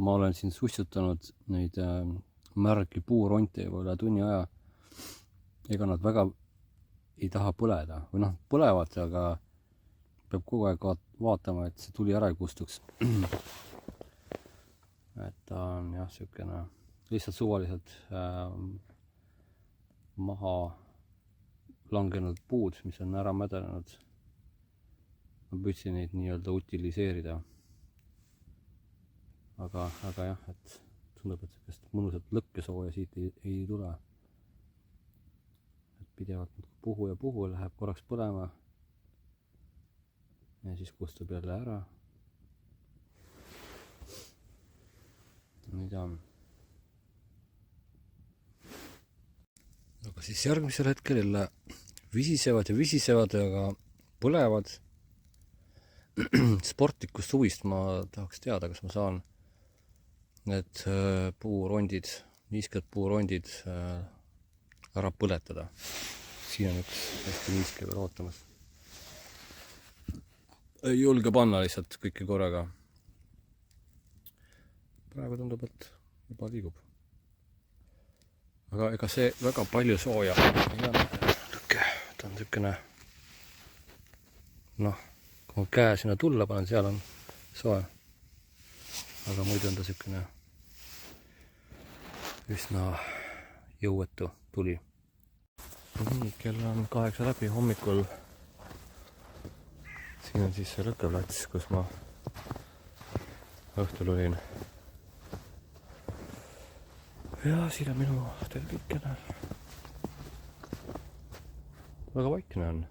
Ma olen siin sussutanud neid märgi puuronte juba üle tunni aja. Ega nad väga ei taha põleda. Või noh, põlevad, aga peab kogu aeg vaatama, et see tuli ära ei kustuks. Et ta on jah, sükene lihtsalt suvaliselt maha langenud puud, mis on ära mädenenud. Ma püüdsin neid nii-öelda utiliseerida. Aga jah, et tundub, et sellist mõnusat lõkkesooja siit ei tule. Et pidevalt puhu ja puhu, läheb korraks põlema ja siis kustub jälle ära. Nii ta on. Aga siis järgmisel hetkel jälle visisevad, aga põlevad. Sportlikust huvist ma tahaks teada, kas ma saan need puurondid, 50 puurondid ära põletada. Siin on üks hästi niiske veel ootamas. Ei julge panna lihtsalt kõike korraga. Praegu tundub, et juba liigub. Aga ega see väga palju sooja ei anna. Ta on tükene, noh, kui ma käe sinna tulla panen, seal on soe. Aga muidu on ta sükene üsna jõuetu tuli. Kell on 8 läbi hommikul. Siin on siis see lõkkeplats, kus ma õhtul olin. ja siin on minu telgikene. väga vaikne on.